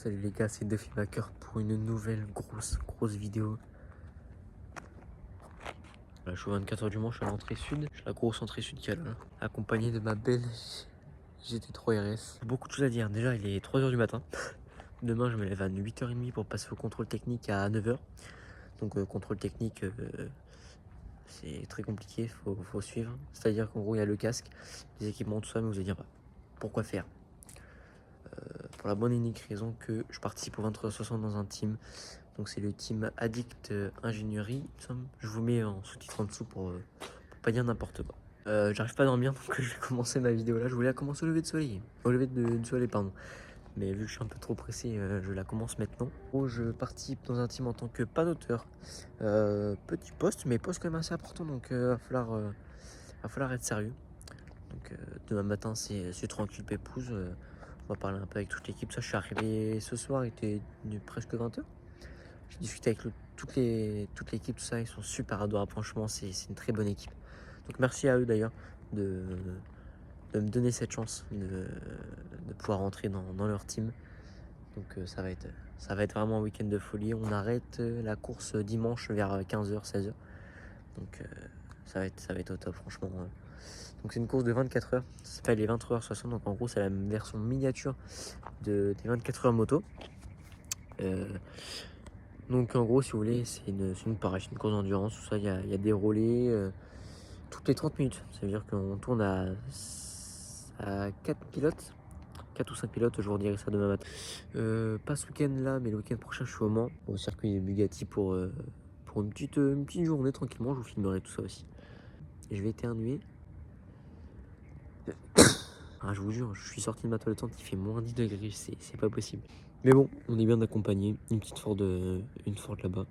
Salut les gars, c'est Duffy Backer pour une nouvelle grosse vidéo. Là, je suis au 24h du Mans, je suis à l'entrée sud. Je suis la grosse entrée sud qui est là, accompagné de ma belle GT3 RS. Beaucoup de choses à dire. Déjà, il est 3h du matin. Demain, je me lève à 8h30 pour passer au contrôle technique à 9h. Donc, contrôle technique, c'est très compliqué, faut suivre. C'est-à-dire qu'en gros, il y a le casque, les équipements, tout ça, mais vous allez dire, pourquoi faire? Pour la bonne et unique raison que je participe au 23h60 dans un team. Donc c'est le team Addict Ingénierie. Je vous mets en sous-titre en dessous pour pas dire n'importe quoi. J'arrive pas à dormir, donc je vais commencer ma vidéo là. Je voulais la commencer au lever de soleil. Au lever de soleil, pardon. Mais vu que je suis un peu trop pressé, je la commence maintenant. Je participe dans un team en tant que panoteur. Petit poste, mais poste quand même assez important, donc va falloir être sérieux. Donc demain matin, c'est tranquille, pépouze. On va parler un peu avec toute l'équipe. Ça, je suis arrivé ce soir, il était presque 20h. J'ai discuté avec toute l'équipe, tout ça. Ils sont super adorables. Franchement, c'est une très bonne équipe. Donc merci à eux d'ailleurs de me donner cette chance de pouvoir rentrer dans leur team. Donc ça va être vraiment un week-end de folie. On arrête la course dimanche vers 15h, 16h. Donc ça va être au top, franchement. Donc c'est une course de 24 heures. Ça s'appelle les 23h60. Donc en gros, c'est la version miniature des 24 heures moto. Donc en gros, si vous voulez, c'est une course d'endurance, tout ça, il y a des relais toutes les 30 minutes. Ça veut dire qu'on tourne à 4 pilotes, 4 ou 5 pilotes, je vous redirai ça demain matin. Pas ce week-end là, mais le week-end prochain, je suis au Mans, au circuit des Bugatti pour une petite journée tranquillement. Je vous filmerai tout ça aussi. Et je vais éternuer. Ah, je vous jure, je suis sorti de ma toilette, il fait moins 10 degrés, c'est pas possible. Mais bon, on est bien accompagné. Une Ford là-bas.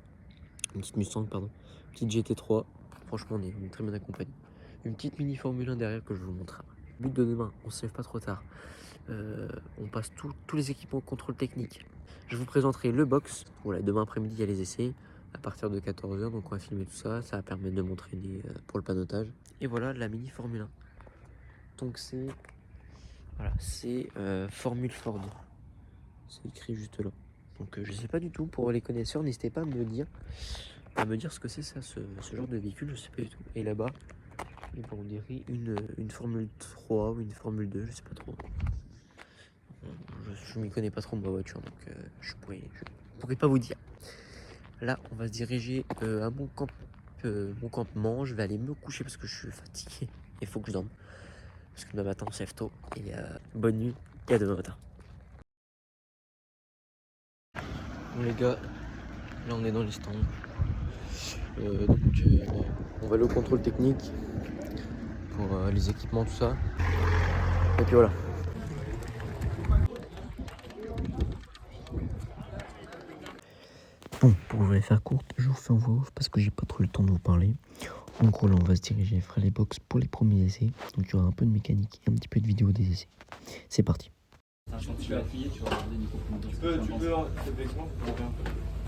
Une petite Mustang, pardon. Petite GT3. Franchement, on est très bien accompagné. Une petite mini Formule 1 derrière que je vous montrerai. But de demain, on se lève pas trop tard. On passe tous les équipements au contrôle technique. Je vous présenterai le box. Voilà, demain après-midi, il y a les essais à partir de 14h. Donc, on va filmer tout ça. Ça va permettre de m'entraîner pour le panotage. Et voilà, la mini Formule 1. Donc, c'est Formule Ford. C'est écrit juste là. Donc, je sais pas du tout. Pour les connaisseurs, n'hésitez pas à me dire ce que c'est ça, ce genre de véhicule, je sais pas du tout. Et là-bas, on dirait une Formule 3 ou une Formule 2, je sais pas trop. Je m'y connais pas trop ma voiture, donc je pourrais pas vous dire. Là, on va se diriger à mon campement. Je vais aller me coucher parce que je suis fatigué. Il faut que je dorme. Parce que demain matin, on se lève tôt. Et bonne nuit et à demain matin. Bon les gars, là on est dans les stands. On va aller au contrôle technique pour les équipements, tout ça. Et puis voilà. Bon, pour vous la faire courte, je vous fais en voix off parce que j'ai pas trop le temps de vous parler. En gros, là, on va se diriger vers les box pour les premiers essais. Donc, il y aura un peu de mécanique et un petit peu de vidéo des essais. C'est parti. Tu vas appuyer, tu vas regarder Nico. Effectivement,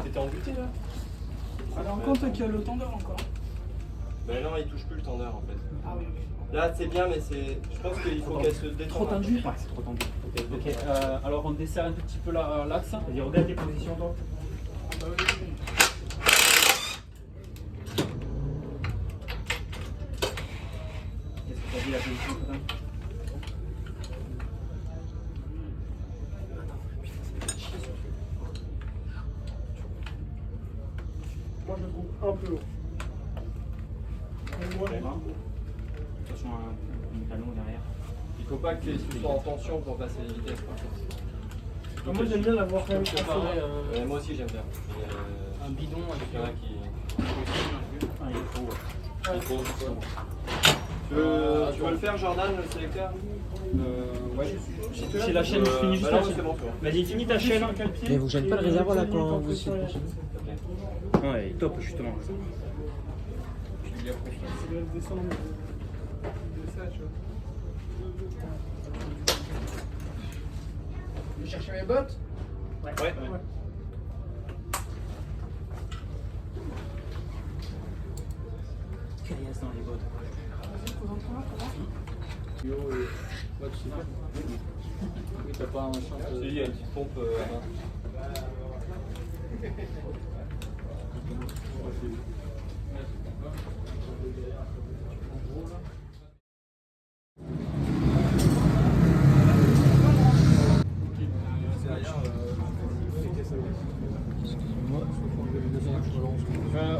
t'étais en buté là. Alors, quand qu'il y a le tendeur encore. Ben non, il touche plus le tendeur en fait. Ah oui. Là, c'est bien, mais je pense qu'il faut qu'elle se détende. Trop tendu. Ouais, c'est trop tendu. Ok, alors on desserre un tout petit peu l'axe. Vas-y, regarde tes positions, toi. Qu'est-ce que t'as dit la position, toi? Moi, je le trouve un peu haut. Attention à un canon derrière. Il faut pas que tu sois en tension pour passer les vitesses. Moi, j'aime bien l'avoir quand même Moi aussi, j'aime bien. un bidon avec Il y en a qui. Ah, il est faux. Tu veux le faire, Jordan, le sélecteur? Ouais. C'est la chaîne, je finis juste là. là. C'est bon, Vas-y, finis ta chaîne. Mais vous gênez pas le réservoir là quand vous essayez de pousser? Ouais, top justement. Je vais chercher mes bottes. Ouais. Caillasse dans les bottes. Vas-y, faut en prendre, comment? Oui, t'as pas un machin. Il y a une petite pompe à main.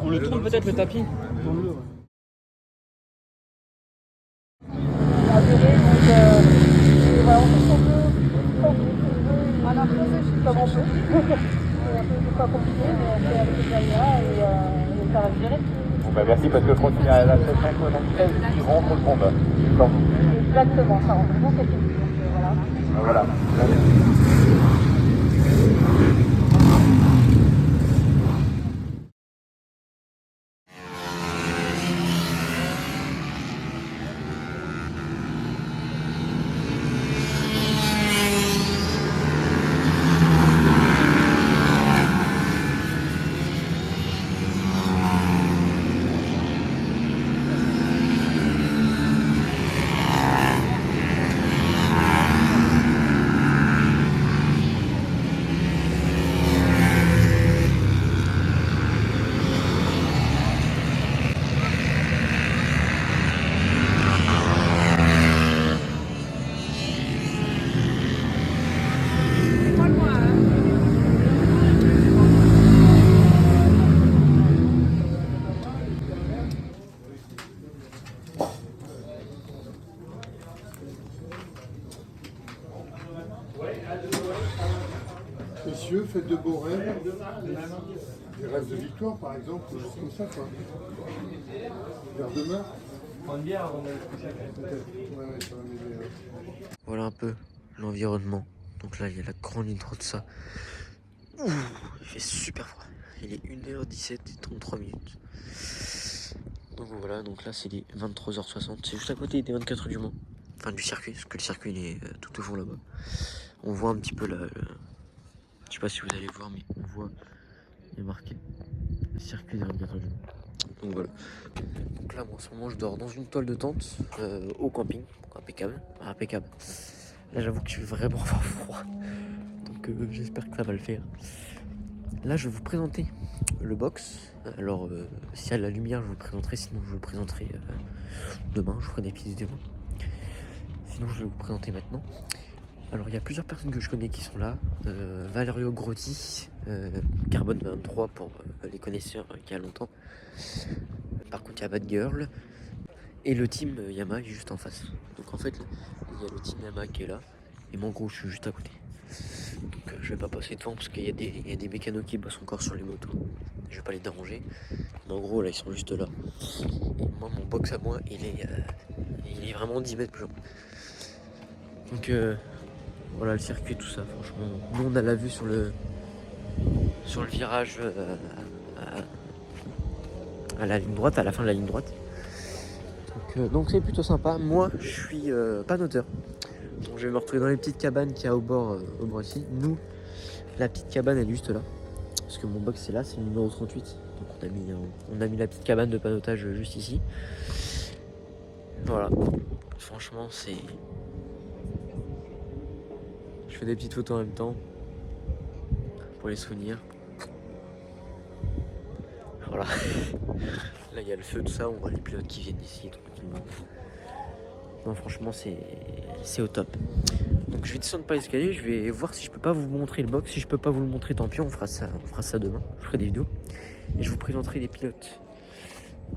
On le tourne peut-être le tapis. Tourne-le. Voilà, on fait ce qu'on peut, à l'improvisation, comme on peut. C'est un peu pas compliqué, mais on fait avec les caméras et ça va se gérer. Bon bah merci parce que je continue à la 796 qui rentre au combat. Exactement, ça rentre vraiment cette équipe. Donc voilà. Voilà. Messieurs, faites de beaux rêves. Des rêves de victoire, par exemple, ou juste comme ça, quoi. Vers demain. Prendre une bière avant d'aller se coucher. Ouais, ça va m'aider. Voilà un peu l'environnement. Donc là, il y a la grande intro de ça. Ouh, il fait super froid. Il est 1h17 et 33 minutes. Donc voilà, donc là c'est les 23h60. C'est juste à côté des 24 heures du Mans. Enfin du circuit, parce que le circuit il est tout au fond là-bas. On voit un petit peu là. Je sais pas si vous allez voir, mais on voit, il est marqué le circuit des 24 heures du Mans. Donc voilà. Donc là, moi en ce moment, je dors dans une toile de tente au camping. Donc impeccable. Impeccable. Là, j'avoue que je vais vraiment avoir froid. Donc j'espère que ça va le faire. Là, je vais vous présenter le box. Alors, s'il y a de la lumière, je vous le présenterai. Sinon, je vous le présenterai demain. Je ferai des petites vidéos. Sinon, je vais vous présenter maintenant. Alors, il y a plusieurs personnes que je connais qui sont là. Valerio Grotti, Carbone 23 pour les connaisseurs qui a longtemps. Par contre, il y a Bad Girl. Et le team Yamaha est juste en face. Donc, en fait, il y a le team Yamaha qui est là. Et moi, en gros, je suis juste à côté. Donc je vais pas passer devant parce qu'il y a des mécanos qui bossent encore sur les motos. Je vais pas les déranger. Mais en gros là ils sont juste là. Et moi mon box à moi il est vraiment 10 mètres plus long. Donc voilà le circuit tout ça franchement. Nous on a la vue sur le virage à la ligne droite, à la fin de la ligne droite. Donc c'est plutôt sympa. Moi je suis pas noteur. Donc je vais me retrouver dans les petites cabanes qu'il y a au bord ici. Nous, la petite cabane elle est juste là. Parce que mon box c'est là, c'est le numéro 38. Donc on a mis la petite cabane de panotage juste ici. Voilà. Franchement c'est... Je fais des petites photos en même temps. Pour les souvenirs. Voilà. Là il y a le feu, tout ça, on voit les pilotes qui viennent ici tranquillement. Non franchement c'est au top. Donc je vais descendre par l'escalier, je vais voir si je peux pas vous montrer le box. Si je peux pas vous le montrer, tant pis, on fera ça demain. Je ferai des vidéos. Et je vous présenterai les pilotes.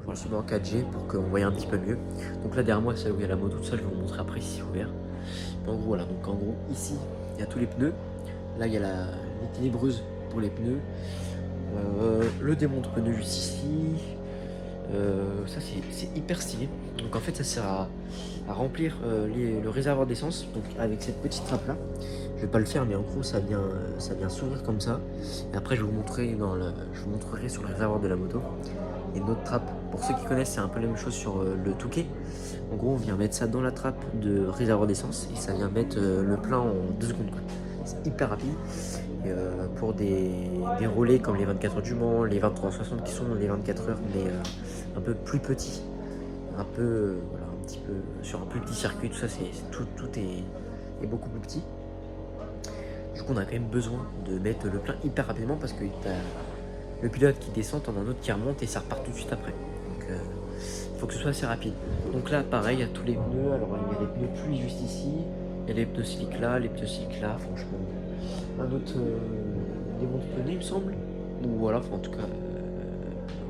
Voilà, c'est en 4G pour qu'on voie un petit peu mieux. Donc là derrière moi, c'est où il y a la moto, tout ça, je vais vous montrer après si c'est ouvert. En gros, voilà, donc en gros, ici, il y a tous les pneus. Là, il y a l'équilibreuse pour les pneus. Le démonte pneus juste ici. Ça c'est hyper stylé. Donc en fait ça sert à remplir le réservoir d'essence. Donc avec cette petite trappe là, je vais pas le faire mais en gros ça vient s'ouvrir comme ça. Et après je vous montrerai sur le réservoir de la moto. Et notre trappe, pour ceux qui connaissent, c'est un peu la même chose sur le Touquet. En gros on vient mettre ça dans la trappe de réservoir d'essence et ça vient mettre le plein en 2 secondes. C'est hyper rapide. Et, pour des relais comme les 24 heures du Mans, les 23-60 qui sont les 24 heures mais un peu plus petits, un peu voilà, un petit peu sur un plus petit circuit, tout ça tout est beaucoup plus petit. Du coup on a quand même besoin de mettre le plein hyper rapidement parce que t'as le pilote qui descend, t'en as un autre qui remonte et ça repart tout de suite après. Donc il faut que ce soit assez rapide. Donc là pareil, il y a tous les pneus. Alors il y a les pneus pluie juste ici, il y a les pneus slick là, les pneus slick là, franchement. Un autre démonte-pneus il me semble. Ou voilà, enfin en tout cas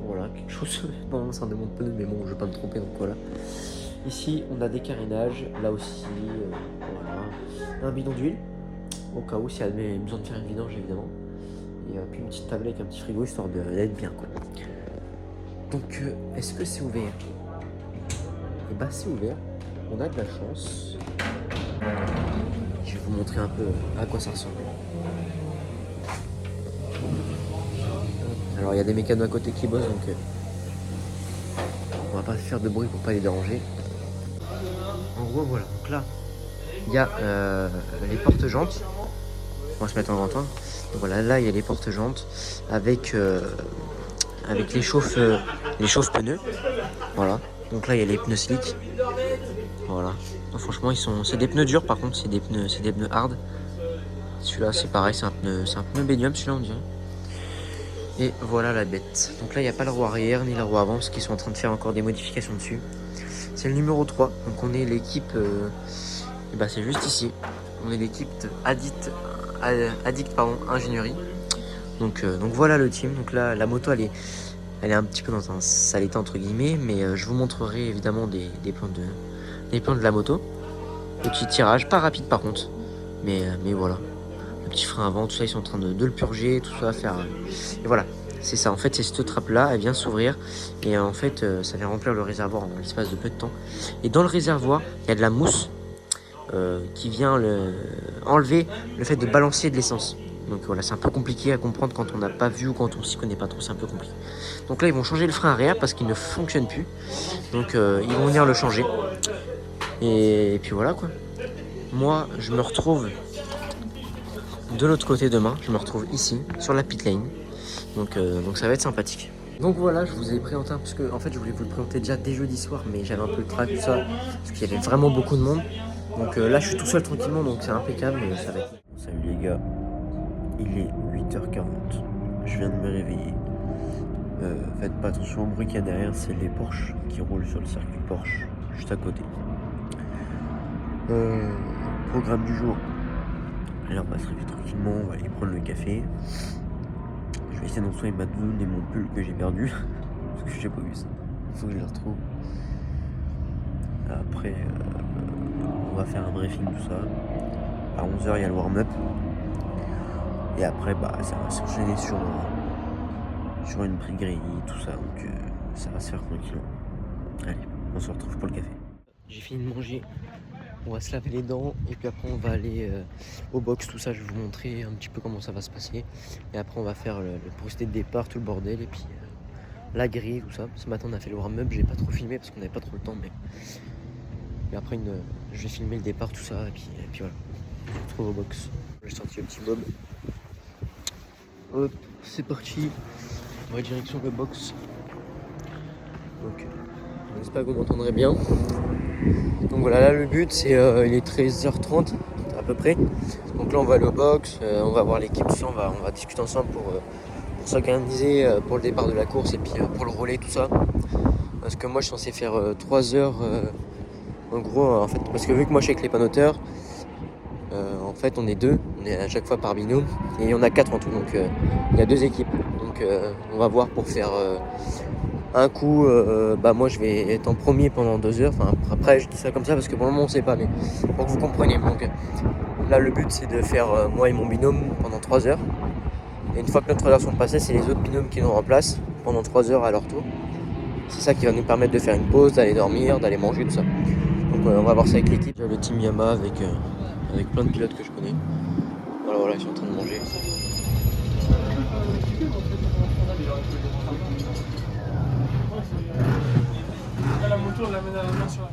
voilà, quelque chose. Non, c'est un démonte-pneus mais bon je vais pas me tromper donc voilà. Ici on a des carénages, là aussi, voilà. Un bidon d'huile, au cas où s'il y a besoin de faire une vidange évidemment. Et puis une petite table avec un petit frigo histoire d'être bien quoi. Donc est-ce que c'est ouvert? Et bah c'est ouvert, on a de la chance. Je vais vous montrer un peu à quoi ça ressemble. Alors il y a des mécanos à côté qui bossent donc on va pas faire de bruit pour pas les déranger. En gros voilà, donc là il y a les porte-jantes. On va se mettre en grand temps. Donc voilà, là il y a les porte-jantes avec les chauffe-pneus. Voilà. Donc là il y a les pneus slick. Voilà. Donc, franchement c'est des pneus durs par contre, c'est des pneus hard. Celui-là c'est pareil, c'est un pneu Benium celui-là on dirait. Et voilà la bête. Donc là il n'y a pas le roue arrière ni la roue avant parce qu'ils sont en train de faire encore des modifications dessus. C'est le numéro 3. Donc on est l'équipe c'est juste ici. On est l'équipe Addict ingénierie. Donc voilà le team. Donc là la moto elle est un petit peu dans un sale état entre guillemets, mais je vous montrerai évidemment des plans de la moto. Petit tirage, pas rapide par contre, mais voilà. Le petit frein avant, tout ça ils sont en train de le purger, tout ça à faire. Et voilà, c'est ça. En fait c'est cette trappe là, elle vient s'ouvrir et en fait ça vient remplir le réservoir en l'espace de peu de temps. Et dans le réservoir il y a de la mousse. Qui vient enlever le fait de balancer de l'essence. Donc voilà, c'est un peu compliqué à comprendre quand on n'a pas vu ou quand on s'y connaît pas trop, c'est un peu compliqué. Donc là ils vont changer le frein arrière parce qu'il ne fonctionne plus. Donc ils vont venir le changer. Et puis voilà quoi. Moi je me retrouve de l'autre côté demain, je me retrouve ici sur la pit lane. Donc ça va être sympathique. Donc voilà, je vous ai présenté parce que en fait je voulais vous le présenter déjà dès jeudi soir, mais j'avais un peu le trac tout ça parce qu'il y avait vraiment beaucoup de monde. Donc là je suis tout seul tranquillement donc c'est impeccable mais ça va être... Salut les gars, il est 8h40, je viens de me réveiller. Faites pas attention au bruit qu'il y a derrière, c'est les Porsche qui roulent sur le circuit Porsche, juste à côté. Programme du jour. Là on va se réveiller tranquillement, on va aller prendre le café. Je vais essayer d'en soigner ma doudoune et mon pull que j'ai perdu. Parce que j'ai pas vu ça, faut que je les retrouve. Après on va faire un briefing tout ça. À 11h il y a le warm-up. Et après ça va s'enchaîner sur une pré-grille, tout ça. Donc ça va se faire tranquillement. Allez, on se retrouve pour le café. J'ai fini de manger. On va se laver les dents et puis après on va aller au box, tout ça. Je vais vous montrer un petit peu comment ça va se passer. Et après on va faire le procédé de départ, tout le bordel. Et puis la grille, tout ça. Ce matin on a fait le warm-up, j'ai pas trop filmé parce qu'on n'avait pas trop le temps. Mais après je vais filmer le départ, tout ça. Et puis voilà. On se retrouve au box. J'ai sorti le petit bob. Hop, c'est parti. On va direction le box. Donc j'espère que vous m'entendrez bien. Donc voilà, là le but c'est il est 13h30 à peu près. Donc là on va aller au box, on va voir l'équipe, tout ça, on va discuter ensemble pour s'organiser pour le départ de la course et puis pour le relais, tout ça. Parce que moi je suis censé faire 3 heures en gros en fait, parce que vu que moi je suis avec les panoteurs, en fait on est deux, on est à chaque fois par binôme et il y en a 4 en tout, donc il y a 2 équipes. Donc on va voir pour faire un coup, moi je vais être en premier pendant 2 heures. Enfin après je dis ça comme ça parce que pour le moment on sait pas, mais pour que vous compreniez. Donc là le but c'est de faire moi et mon binôme pendant 3 heures. Et une fois que nos 3 heures sont passées, c'est les autres binômes qui nous remplacent pendant 3 heures à leur tour. C'est ça qui va nous permettre de faire une pause, d'aller dormir, d'aller manger, tout ça. Donc on va voir ça avec l'équipe. Le team Yamaha avec plein de pilotes que je connais. Voilà, ils sont en train de manger. La moto, on l'amène à la main sur la...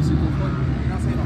laisser ton froid. Non, ça ira.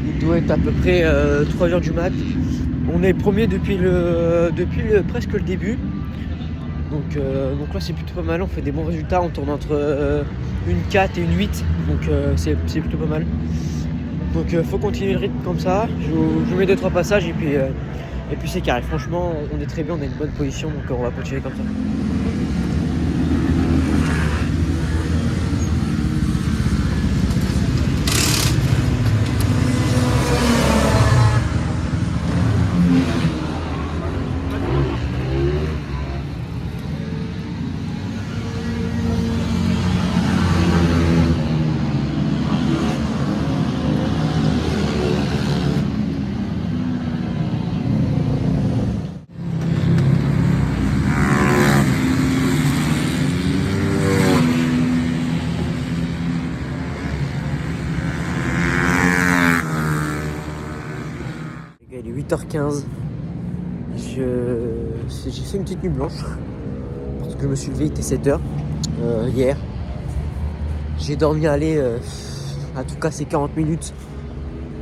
Il doit être à peu près 3h du mat. On est premier depuis presque le début. Donc là c'est plutôt pas mal, on fait des bons résultats, on tourne entre une 4 et une 8. Donc c'est plutôt pas mal. Donc faut continuer le rythme comme ça. Je vous mets 2-3 passages et puis c'est carré. Franchement on est très bien, on a une bonne position, donc on va continuer comme ça. Il est 8h15. J'ai fait une petite nuit blanche parce que je me suis levé, il était 7h hier. J'ai dormi à tout cas c'est 40 minutes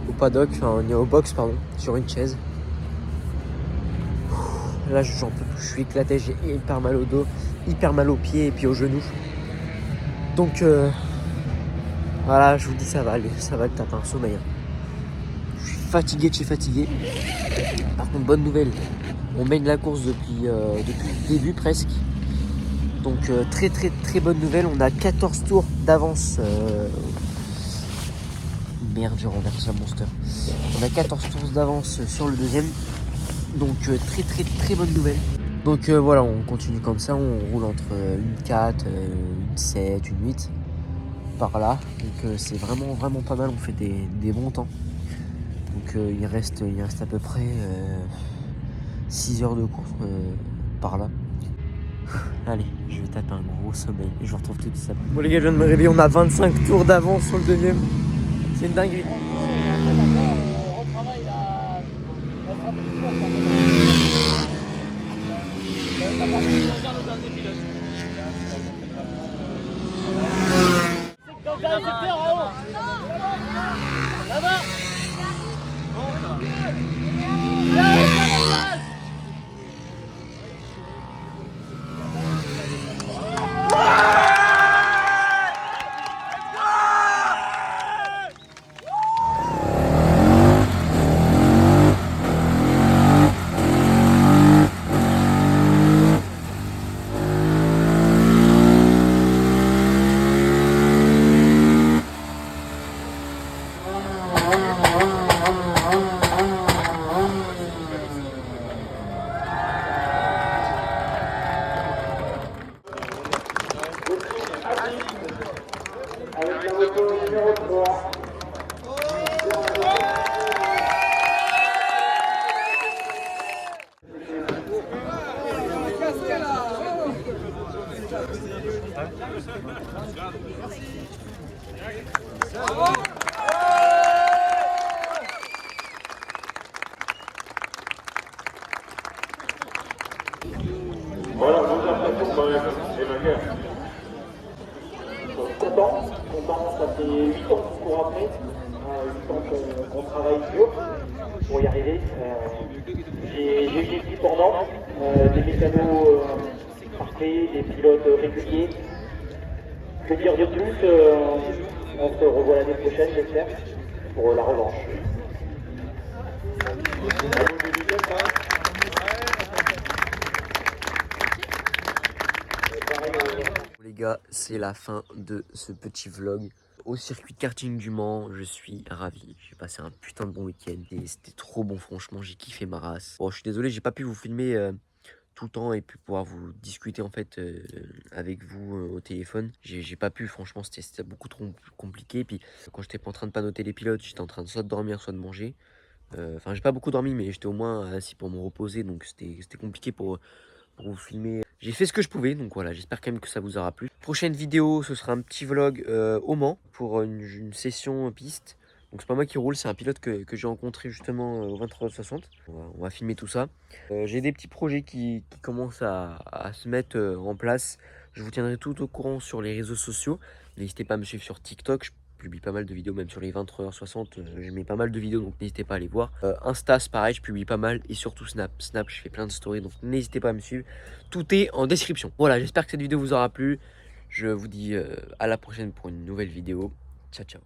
au paddock, au box pardon, sur une chaise. Là j'en peux plus, je suis éclaté, j'ai hyper mal au dos, hyper mal aux pieds et puis aux genoux. Donc voilà, je vous dis ça va aller, ça va le taper un sommeil. Je suis fatigué de chez fatigué. Par contre bonne nouvelle, on mène la course depuis le début presque. Donc très très très bonne nouvelle, on a 14 tours d'avance. Merde, j'ai renversé un monster. On a 14 tours d'avance sur le deuxième. Donc très très très bonne nouvelle. Donc voilà, on continue comme ça, on roule entre une 4, une 7, une 8 par là. Donc c'est vraiment vraiment pas mal, on fait des bons temps. Donc il reste à peu près 6 heures de course par là. Allez, je vais taper un gros sommeil et je vous retrouve tout de suite. Bon les gars, je viens de me réveiller, on a 25 tours d'avance sur le deuxième. C'est une dinguerie. Voilà, vos impressions quand même, les vainqueurs. Content, ça fait 8 ans qu'on court après, 8 ans qu'on travaille dur pour y arriver. J'ai une équipe en ordre, des mécanos parfaits, des pilotes réguliers. Que dire de plus, on se revoit l'année prochaine, j'espère, pour la revanche. Les gars, c'est la fin de ce petit vlog. Au circuit de karting du Mans, je suis ravi. J'ai passé un putain de bon week-end et c'était trop bon, franchement, j'ai kiffé ma race. Bon, je suis désolé, j'ai pas pu vous filmer tout le temps et puis pouvoir vous discuter en fait avec vous au téléphone. J'ai pas pu, franchement, c'était beaucoup trop compliqué. Puis quand j'étais pas en train de panoter les pilotes, j'étais en train de soit de dormir, soit de manger. Enfin, j'ai pas beaucoup dormi, mais j'étais au moins assis pour me reposer, donc c'était compliqué pour vous filmer. J'ai fait ce que je pouvais, donc voilà, j'espère quand même que ça vous aura plu. Prochaine vidéo, ce sera un petit vlog au Mans pour une session piste. Donc c'est pas moi qui roule, c'est un pilote que j'ai rencontré justement au 23h60. On va filmer tout ça. J'ai des petits projets qui commencent à se mettre en place. Je vous tiendrai tout au courant sur les réseaux sociaux. N'hésitez pas à me suivre sur TikTok. Je publie pas mal de vidéos, même sur les 23h60. Je mets pas mal de vidéos, donc n'hésitez pas à aller voir. Insta, c'est pareil, je publie pas mal. Et surtout Snap, je fais plein de stories, donc n'hésitez pas à me suivre. Tout est en description. Voilà, j'espère que cette vidéo vous aura plu. Je vous dis à la prochaine pour une nouvelle vidéo. Ciao, ciao.